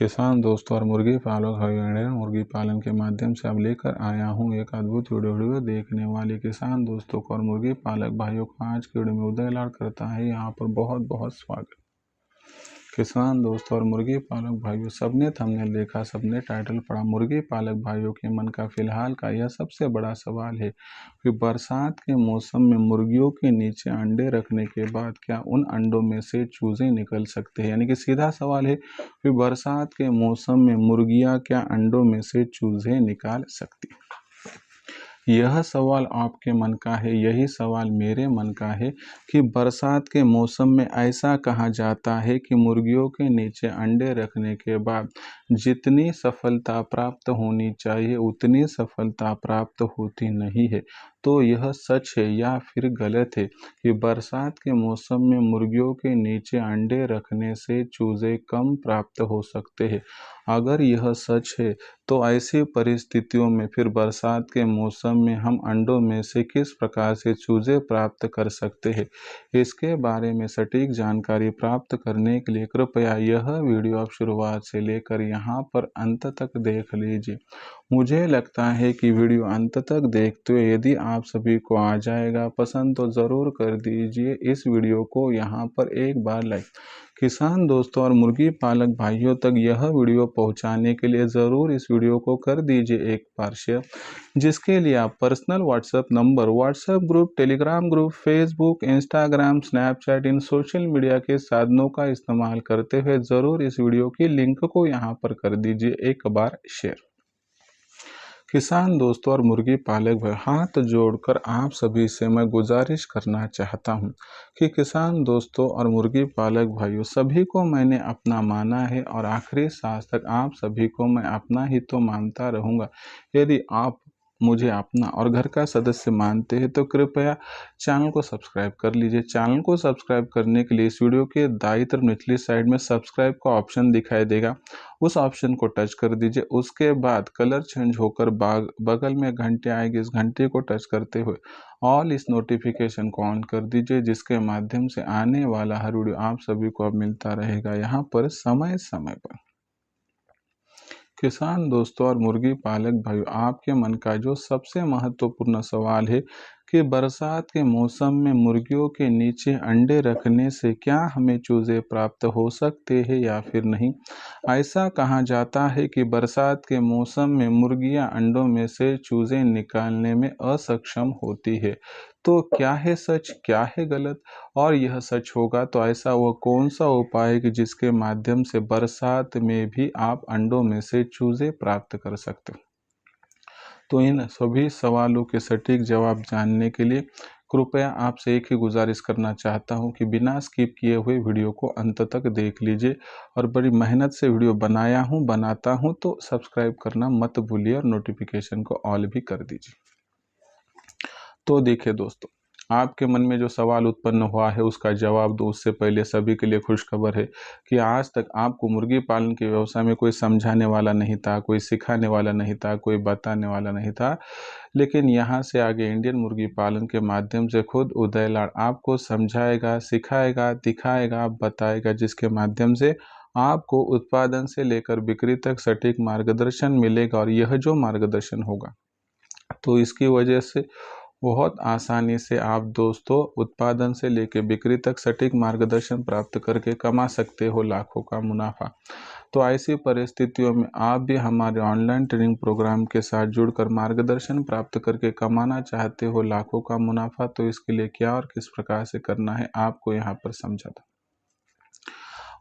किसान दोस्तों और मुर्गी पालक भाइयों ने मुर्गी पालन के माध्यम से अब लेकर आया हूँ एक अद्भुत वीडियो देखने वाले किसान दोस्तों को और मुर्गी पालक भाइयों को आज के वीडियो में उदय लाड करता है यहाँ पर बहुत बहुत स्वागत। किसान दोस्तों और मुर्गी पालक भाइयों, सबने थंबनेल देखा, सबने टाइटल पढ़ा। मुर्गी पालक भाइयों के मन का फिलहाल का यह सबसे बड़ा सवाल है कि बरसात के मौसम में मुर्गियों के नीचे अंडे रखने के बाद क्या उन अंडों में से चूजे निकल सकते हैं। यानी कि सीधा सवाल है कि बरसात के मौसम में मुर्गियां क्या अंडों में से चूजे निकाल सकती। यह सवाल आपके मन का है, यही सवाल मेरे मन का है कि बरसात के मौसम में ऐसा कहा जाता है कि मुर्गियों के नीचे अंडे रखने के बाद जितनी सफलता प्राप्त होनी चाहिए उतनी सफलता प्राप्त होती नहीं है। तो यह सच है या फिर गलत है कि बरसात के मौसम में मुर्गियों के नीचे अंडे रखने से चूजे कम प्राप्त हो सकते हैं। अगर यह सच है तो ऐसी परिस्थितियों में फिर बरसात के मौसम में हम अंडों में से किस प्रकार से चूजे प्राप्त कर सकते हैं, इसके बारे में सटीक जानकारी प्राप्त करने के लिए कृपया यह वीडियो आप शुरुआत से लेकर यहाँ पर अंत तक देख लीजिए। मुझे लगता है कि वीडियो अंत तक देखते हुए यदि आप सभी को आ जाएगा पसंद तो ज़रूर कर दीजिए इस वीडियो को यहाँ पर एक बार लाइक। किसान दोस्तों और मुर्गी पालक भाइयों तक यह वीडियो पहुंचाने के लिए ज़रूर इस वीडियो को कर दीजिए एक बार शेयर, जिसके लिए आप personal WhatsApp number, WhatsApp group, Telegram group, Facebook, Instagram, Snapchat इन सोशल मीडिया के साधनों का इस्तेमाल करते हुए ज़रूर इस वीडियो की लिंक को यहाँ पर कर दीजिए एक बार शेयर। किसान दोस्तों और मुर्गी पालक भाई, हाथ जोड़कर आप सभी से मैं गुजारिश करना चाहता हूं कि किसान दोस्तों और मुर्गी पालक भाइयों, सभी को मैंने अपना माना है और आखिरी सांस तक आप सभी को मैं अपना ही तो मानता रहूंगा। यदि आप मुझे अपना और घर का सदस्य मानते हैं तो कृपया चैनल को सब्सक्राइब कर लीजिए। चैनल को सब्सक्राइब करने के लिए इस वीडियो के दाईं तरफ निचली साइड में सब्सक्राइब का ऑप्शन दिखाई देगा, उस ऑप्शन को टच कर दीजिए। उसके बाद कलर चेंज होकर बगल में घंटी आएगी, इस घंटी को टच करते हुए ऑल इस नोटिफिकेशन को ऑन कर दीजिए, जिसके माध्यम से आने वाला हर वीडियो आप सभी को अब मिलता रहेगा यहाँ पर समय समय पर। किसान दोस्तों और मुर्गी पालक भाइयों, आपके मन का जो सबसे महत्वपूर्ण सवाल है कि बरसात के मौसम में मुर्गियों के नीचे अंडे रखने से क्या हमें चूजे प्राप्त हो सकते हैं या फिर नहीं। ऐसा कहा जाता है कि बरसात के मौसम में मुर्गियां अंडों में से चूजे निकालने में असक्षम होती है। तो क्या है सच, क्या है गलत, और यह सच होगा तो ऐसा वह कौन सा उपाय है कि जिसके माध्यम से बरसात में भी आप अंडों में से चूजे प्राप्त कर सकते हो। तो इन सभी सवालों के सटीक जवाब जानने के लिए कृपया आपसे एक ही गुजारिश करना चाहता हूं कि बिना स्किप किए हुए वीडियो को अंत तक देख लीजिए। और बड़ी मेहनत से वीडियो बनाता हूं तो सब्सक्राइब करना मत भूलिए और नोटिफिकेशन को ऑल भी कर दीजिए। तो देखिए दोस्तों, आपके मन में जो सवाल उत्पन्न हुआ है उसका जवाब दो उससे पहले सभी के लिए खुशखबर है कि आज तक आपको मुर्गी पालन के व्यवसाय में कोई समझाने वाला नहीं था, कोई सिखाने वाला नहीं था, कोई बताने वाला नहीं था। लेकिन यहाँ से आगे इंडियन मुर्गी पालन के माध्यम से खुद उदय लाड आपको समझाएगा, सिखाएगा, दिखाएगा, बताएगा, जिसके माध्यम से आपको उत्पादन से लेकर बिक्री तक सटीक मार्गदर्शन मिलेगा। और यह जो मार्गदर्शन होगा तो इसकी वजह से बहुत आसानी से आप दोस्तों उत्पादन से लेकर बिक्री तक सटीक मार्गदर्शन प्राप्त करके कमा सकते हो लाखों का मुनाफा। तो ऐसी परिस्थितियों में आप भी हमारे ऑनलाइन ट्रेनिंग प्रोग्राम के साथ जुड़कर मार्गदर्शन प्राप्त करके कमाना चाहते हो लाखों का मुनाफा। तो इसके लिए क्या और किस प्रकार से करना है आपको यहाँ पर समझाता।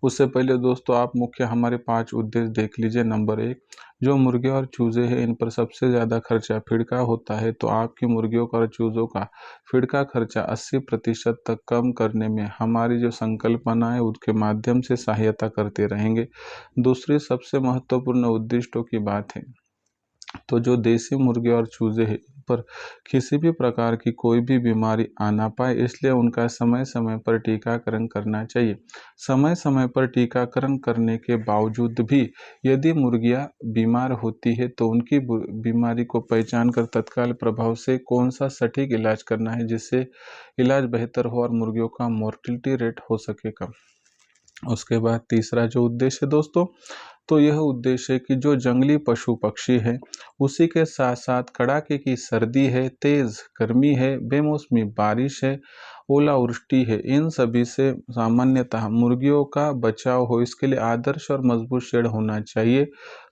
उससे पहले दोस्तों आप मुख्य हमारे 5 उद्देश्य देख लीजिए। नंबर 1, जो मुर्गे और चूजे हैं इन पर सबसे ज़्यादा खर्चा फीड का होता है, तो आपकी मुर्गियों का और चूज़ों का फीड का खर्चा 80% तक कम करने में हमारी जो संकल्पना है उसके माध्यम से सहायता करते रहेंगे। दूसरी सबसे महत्वपूर्ण उद्दिष्टों की बात है, तो जो देसी मुर्गे और चूजे हैं पर किसी भी प्रकार की कोई भी बीमारी आ ना पाए, इसलिए उनका समय समय पर टीकाकरण करना चाहिए। समय समय पर टीकाकरण करने के बावजूद भी यदि मुर्गियां बीमार होती है तो उनकी बीमारी को पहचान कर तत्काल प्रभाव से कौन सा सटीक इलाज करना है जिससे इलाज बेहतर हो और मुर्गियों का मोर्टिलिटी रेट हो सके कम। उसके बाद तीसरा जो उद्देश्य है दोस्तों, तो यह उद्देश्य है कि जो जंगली पशु पक्षी है, उसी के साथ साथ कड़ाके की सर्दी है, तेज़ गर्मी है, बेमौसमी बारिश है, ओलावृष्टि है, इन सभी से सामान्यतः मुर्गियों का बचाव हो, इसके लिए आदर्श और मजबूत शेड होना चाहिए।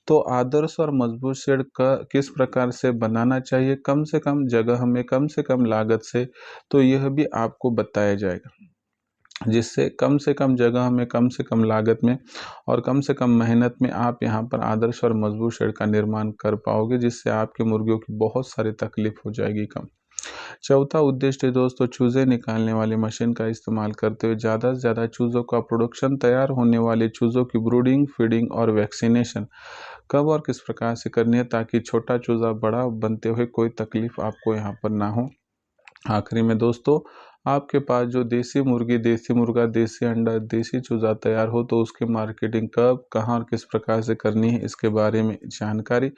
तो आदर्श और मजबूत शेड का किस प्रकार से बनाना चाहिए, कम से कम जगह में कम से कम लागत से, तो यह भी आपको बताया जाएगा, जिससे कम से कम जगह में कम से कम लागत में और कम से कम मेहनत में आप यहाँ पर आदर्श और मजबूत शेड का निर्माण कर पाओगे, जिससे आपके मुर्गियों की बहुत सारी तकलीफ हो जाएगी कम। चौथा उद्देश्य है दोस्तों, चूजे निकालने वाली मशीन का इस्तेमाल करते हुए ज़्यादा से ज़्यादा चूज़ों का प्रोडक्शन, तैयार होने वाले चूज़ों की ब्रूडिंग, फीडिंग और वैक्सीनेशन कब और किस प्रकार से करनी है, ताकि छोटा चूज़ा बड़ा बनते हुए कोई तकलीफ आपको यहाँ पर ना हो। आखिरी में दोस्तों, आपके पास जो देसी मुर्गी, देसी मुर्गा, देसी अंडा, देसी चूज़ा तैयार हो, तो उसकी मार्केटिंग कब, कहाँ और किस प्रकार से करनी है, इसके बारे में जानकारी,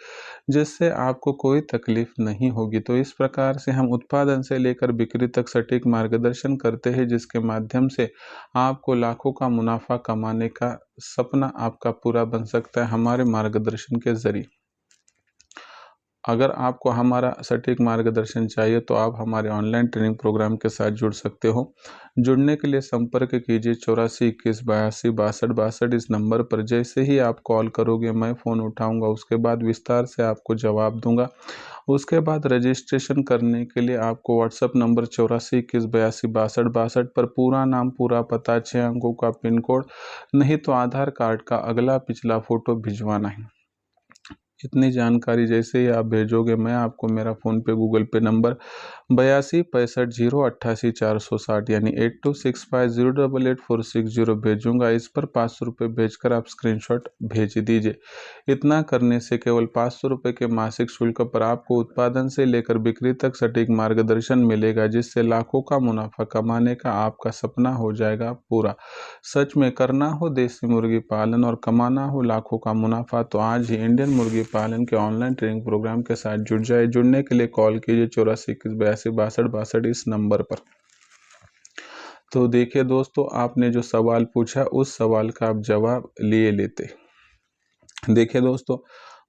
जिससे आपको कोई तकलीफ नहीं होगी। तो इस प्रकार से हम उत्पादन से लेकर बिक्री तक सटीक मार्गदर्शन करते हैं, जिसके माध्यम से आपको लाखों का मुनाफा कमाने का सपना आपका पूरा बन सकता है हमारे मार्गदर्शन के ज़रिए। अगर आपको हमारा सटीक मार्गदर्शन चाहिए तो आप हमारे ऑनलाइन ट्रेनिंग प्रोग्राम के साथ जुड़ सकते हो। जुड़ने के लिए संपर्क कीजिए 84 21 82 62 62 इस नंबर पर। जैसे ही आप कॉल करोगे मैं फ़ोन उठाऊंगा, उसके बाद विस्तार से आपको जवाब दूंगा। उसके बाद रजिस्ट्रेशन करने के लिए आपको व्हाट्सएप नंबर 84 21 82 62 62 पर पूरा नाम, पूरा पता, 6 अंकों का पिन कोड, नहीं तो आधार कार्ड का अगला पिछला फ़ोटो भिजवाना है। इतनी जानकारी जैसे ही आप भेजोगे, मैं आपको मेरा फ़ोनपे, गूगल पे नंबर 82 65 0 88 460 यानी 8265088460 भेजूंगा। इस पर 500 रुपये भेजकर आप स्क्रीनशॉट भेज दीजिए। इतना करने से केवल 500 रुपये के मासिक शुल्क पर आपको उत्पादन से लेकर बिक्री तक सटीक मार्गदर्शन मिलेगा, जिससे लाखों का मुनाफा कमाने का आपका सपना हो जाएगा पूरा। सच में करना हो देसी मुर्गी पालन और कमाना हो लाखों का मुनाफा, तो आज ही इंडियन मुर्गी पालन के ऑनलाइन ट्रेनिंग प्रोग्राम के साथ जुड़ जाए। जुड़ने के लिए कॉल कीजिए 84 21 82 62 इस नंबर पर। तो देखिए दोस्तों, आपने जो सवाल पूछा उस सवाल का आप जवाब लिए लेते। देखिए दोस्तों,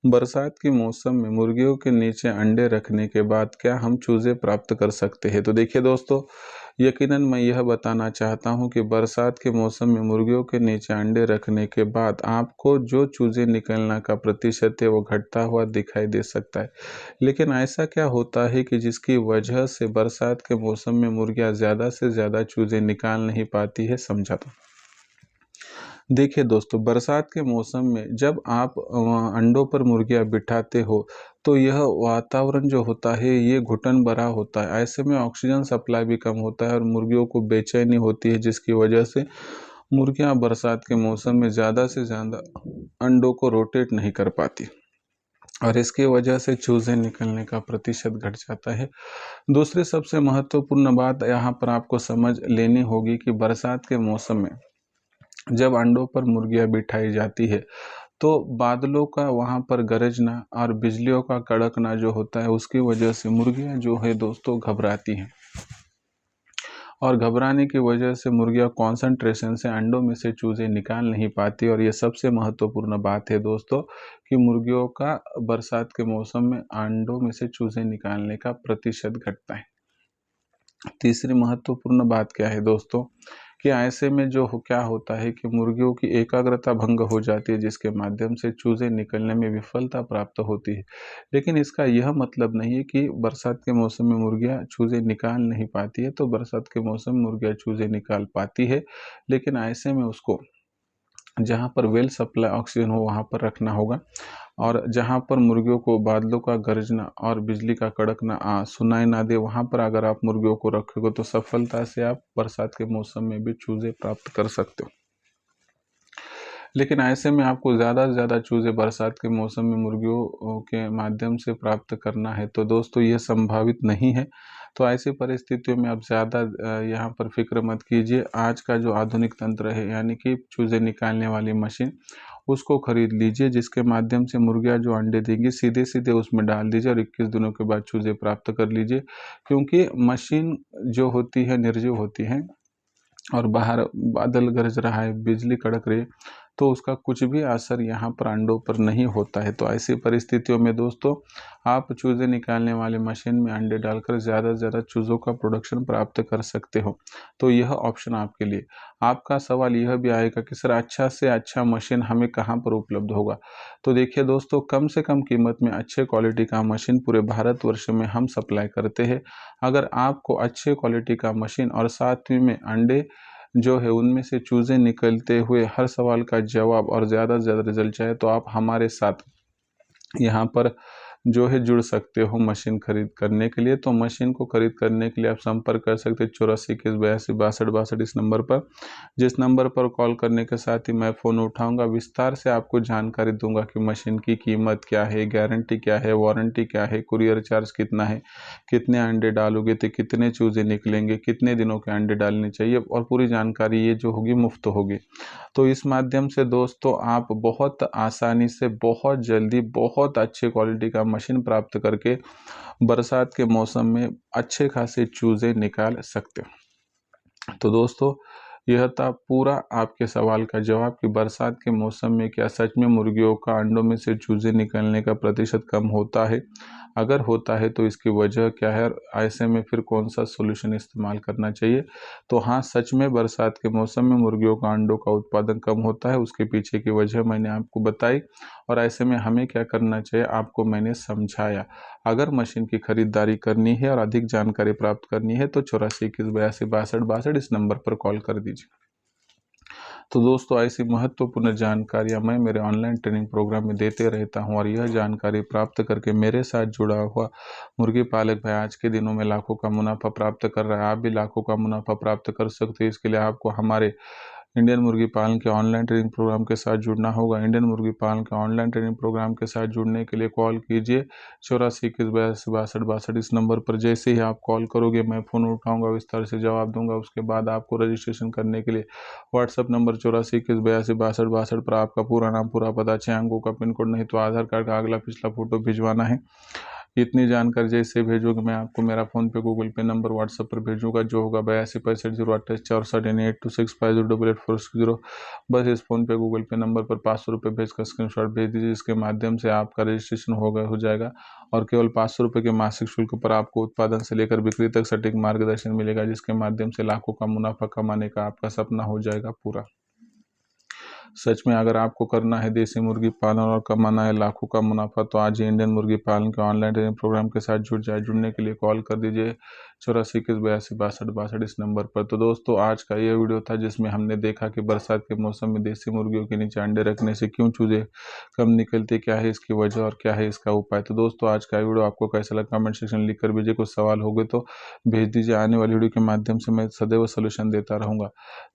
बरसात के मौसम में मुर्गियों के नीचे अंडे रखने के बाद क्या हम चूजे प्राप्त कर सकते हैं? तो देखिए दोस्तों, यकीनन मैं यह बताना चाहता हूं कि बरसात के मौसम में मुर्गियों के नीचे अंडे रखने के बाद आपको जो चूजे निकलना का प्रतिशत है वो घटता हुआ दिखाई दे सकता है। लेकिन ऐसा क्या होता है कि जिसकी वजह से बरसात के मौसम में मुर्गियां ज़्यादा से ज़्यादा चूजे निकाल नहीं पाती है, समझाता हूं। देखिए दोस्तों, बरसात के मौसम में जब आप अंडों पर मुर्गियां बिठाते हो, तो यह वातावरण जो होता है ये घुटन भरा होता है। ऐसे में ऑक्सीजन सप्लाई भी कम होता है और मुर्गियों को बेचैनी होती है, जिसकी वजह से मुर्गियां बरसात के मौसम में ज़्यादा से ज़्यादा अंडों को रोटेट नहीं कर पाती और इसकी वजह से चूजे निकलने का प्रतिशत घट जाता है। दूसरी सबसे महत्वपूर्ण बात यहाँ पर आपको समझ लेनी होगी कि बरसात के मौसम में जब अंडों पर मुर्गियां बिठाई जाती है, तो बादलों का वहाँ पर गरजना और बिजलियों का कड़कना जो होता है, उसकी वजह से मुर्गियां जो है दोस्तों घबराती हैं और घबराने की वजह से मुर्गियां कंसंट्रेशन से अंडों में से चूजे निकाल नहीं पाती। और ये सबसे महत्वपूर्ण बात है दोस्तों कि मुर्गियों का बरसात के मौसम में अंडों में से चूजे निकालने का प्रतिशत घटता है। तीसरी महत्वपूर्ण बात क्या है दोस्तों कि ऐसे में क्या होता है कि मुर्गियों की एकाग्रता भंग हो जाती है, जिसके माध्यम से चूजे निकलने में विफलता प्राप्त होती है। लेकिन इसका यह मतलब नहीं है कि बरसात के मौसम में मुर्गियां चूजे निकाल नहीं पाती है। तो बरसात के मौसम में मुर्गियां चूजे निकाल पाती है, लेकिन ऐसे में उसको जहाँ पर वेल सप्लाई ऑक्सीजन हो वहाँ पर रखना होगा और जहाँ पर मुर्गियों को बादलों का गरजना और बिजली का कड़कना सुनाई ना दे, वहाँ पर अगर आप मुर्गियों को रखोगे तो सफलता से आप बरसात के मौसम में भी चूजे प्राप्त कर सकते हो। लेकिन ऐसे में आपको ज़्यादा से ज़्यादा चूजे बरसात के मौसम में मुर्गियों के माध्यम से प्राप्त करना है, तो दोस्तों ये संभावित नहीं है। तो ऐसी परिस्थितियों में आप ज़्यादा यहाँ पर फिक्र मत कीजिए। आज का जो आधुनिक तंत्र है यानी कि चूजे निकालने वाली मशीन, उसको खरीद लीजिए, जिसके माध्यम से मुर्गियाँ जो अंडे देंगी सीधे सीधे उसमें डाल दीजिए और 21 दिनों के बाद चूजे प्राप्त कर लीजिए। क्योंकि मशीन जो होती है निर्जीव होती है और बाहर बादल गरज रहा है, बिजली कड़क रही है, तो उसका कुछ भी असर यहाँ पर अंडों पर नहीं होता है। तो ऐसी परिस्थितियों में दोस्तों आप चूज़े निकालने वाले मशीन में अंडे डालकर ज़्यादा से ज़्यादा चूज़ों का प्रोडक्शन प्राप्त कर सकते हो। तो यह ऑप्शन आपके लिए। आपका सवाल यह भी आएगा कि सर अच्छा से अच्छा मशीन हमें कहाँ पर उपलब्ध होगा? तो देखिए दोस्तों, कम से कम कीमत में अच्छे क्वालिटी का मशीन पूरे भारतवर्ष में हम सप्लाई करते हैं। अगर आपको अच्छे क्वालिटी का मशीन और साथ ही में अंडे जो है उनमें से चूज़े निकलते हुए हर सवाल का जवाब और ज़्यादा से ज़्यादा रिजल्ट चाहिए, तो आप हमारे साथ यहाँ पर जो है जुड़ सकते हो मशीन खरीद करने के लिए। तो मशीन को खरीद करने के लिए आप संपर्क कर सकते हैं 84 21 82 62 62 इस नंबर पर, जिस नंबर पर कॉल करने के साथ ही मैं फ़ोन उठाऊंगा, विस्तार से आपको जानकारी दूंगा कि मशीन की कीमत क्या है, गारंटी क्या है, वारंटी क्या है, कुरियर चार्ज कितना है, कितने अंडे डालोगे तो कितने चूज़े निकलेंगे, कितने दिनों के अंडे डालने चाहिए, और पूरी जानकारी ये जो होगी मुफ्त होगी। तो इस माध्यम से दोस्तों आप बहुत आसानी से, बहुत जल्दी, बहुत अच्छे क्वालिटी का मशीन प्राप्त करके बरसात के मौसम में अच्छे खासे चूज़े निकाल सकते हो। तो दोस्तों यह था पूरा आपके सवाल का जवाब कि बरसात के मौसम में क्या सच में मुर्गियों का अंडों में से चूज़े निकलने का प्रतिशत कम होता है? अगर होता है तो इसकी वजह क्या है, और ऐसे में फिर कौन सा सॉल्यूशन इस्तेमाल करना चाहिए? तो हाँ, सच में बरसात के मौसम में मुर्गियों का अंडों का उत्पादन कम होता है, उसके पीछे की वजह मैंने आपको बताई, और ऐसे में हमें क्या करना चाहिए आपको मैंने समझाया। अगर मशीन की खरीदारी करनी है और अधिक जानकारी प्राप्त करनी है तो 84 21 82 62 62 इस नंबर पर कॉल कर दीजिए। तो दोस्तों ऐसी महत्वपूर्ण जानकारियाँ मैं मेरे ऑनलाइन ट्रेनिंग प्रोग्राम में देते रहता हूँ, और यह जानकारी प्राप्त करके मेरे साथ जुड़ा हुआ मुर्गी पालक भाई आज के दिनों में लाखों का मुनाफा प्राप्त कर रहा है। आप भी लाखों का मुनाफा प्राप्त कर सकते हैं। इसके लिए आपको हमारे इंडियन मुर्गी पालन के ऑनलाइन ट्रेनिंग प्रोग्राम के साथ जुड़ना होगा। इंडियन मुर्गी पालन के ऑनलाइन ट्रेनिंग प्रोग्राम के साथ जुड़ने के लिए कॉल कीजिए 84 21 82 62 62 इस नंबर पर। जैसे ही आप कॉल करोगे मैं फ़ोन उठाऊंगा, विस्तार से जवाब दूंगा। उसके बाद आपको रजिस्ट्रेशन करने के लिए व्हाट्सअप नंबर 84 21 82 62 62 पर आपका पूरा नाम, पूरा पता, 6 अंकों का पिन कोड, नहीं तो आधार कार्ड का अगला पिछला फोटो भिजवाना है। इतनी जानकारी जैसे भेजोगे मैं आपको मेरा फ़ोन पे, गूगल पे नंबर व्हाट्सएप पर भेजूंगा, जो होगा 82 65 028 64 बस इस फ़ोन पे गूगल पे नंबर पर 500 रुपये भेजकर स्क्रीनशॉट भेज दीजिए। इसके माध्यम से आपका रजिस्ट्रेशन हो जाएगा, और केवल 500 रुपये के मासिक शुल्क पर आपको उत्पादन से लेकर बिक्री तक सटीक मार्गदर्शन मिलेगा, जिसके माध्यम से लाखों का मुनाफा कमाने का आपका सपना हो जाएगा पूरा। सच में अगर आपको करना है देसी मुर्गी पालन और कमाना है लाखों का मुनाफा, तो आज ही इंडियन मुर्गी पालन के ऑनलाइन ट्रेनिंग प्रोग्राम के साथ जुड़ जाए। जुड़ने के लिए कॉल कर दीजिए 84 21 82 62 62 इस नंबर पर। तो दोस्तों आज का ये वीडियो था जिसमें हमने देखा कि बरसात के मौसम में देसी मुर्गियों के नीचे अंडे रखने से क्यों चूजे कम निकलते, क्या है इसकी वजह और क्या है इसका उपाय। तो दोस्तों आज का वीडियो आपको कैसा लगा कमेंट सेक्शन में लिख कर भेजिए। कुछ सवाल हो गए तो भेज दीजिए, आने वाली वीडियो के माध्यम से मैं सदैव सोल्यूशन देता रहूँगा।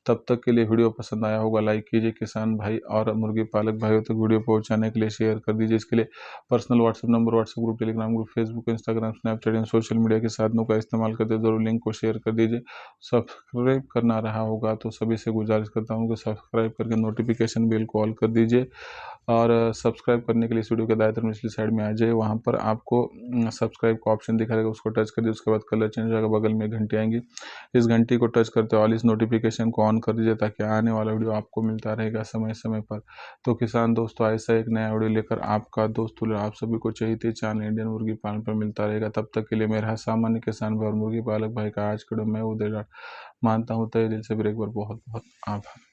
तब तक के लिए वीडियो पसंद आया होगा लाइक कीजिए, किसान भाई और मुर्गी पालक भाइयों तक वीडियो पहुंचाने के लिए शेयर कर दीजिए। इसके लिए personal WhatsApp number, WhatsApp group, Telegram group, Facebook, Instagram, Snapchat इन सोशल मीडिया के साधनों का इस्तेमाल करते जरूर लिंक को शेयर कर दीजिए। सब्सक्राइब करना रहा होगा तो सभी से गुजारिश करता हूँ कि सब्सक्राइब करके नोटिफिकेशन बेल को ऑल कर दीजिए, और सब्सक्राइब करने के लिए इस वीडियो के दाएं तरफ निचली साइड में आ जाए, वहाँ पर आपको सब्सक्राइब का ऑप्शन दिखा रहेगा, उसको टच कर दीजिए। उसके बाद कलर चेंज हो जाएगा, बगल में घंटी आएंगी, इस घंटी को टच करते ऑल इस नोटिफिकेशन को ऑन कर दीजिए, ताकि आने वाला वीडियो आपको मिलता रहेगा समय समय पर। तो किसान दोस्तों ऐसा एक नया वीडियो लेकर आपका दोस्त आप सभी को चहेते चैनल इंडियन मुर्गी पालन पर मिलता रहेगा। तब तक के लिए मेरा सामान्य किसान भाई और मुर्गी पालक भाई का आज के वीडियो मैं उदय मानता हूँ तहे दिल से। फिर एक बार बहुत बहुत आभार।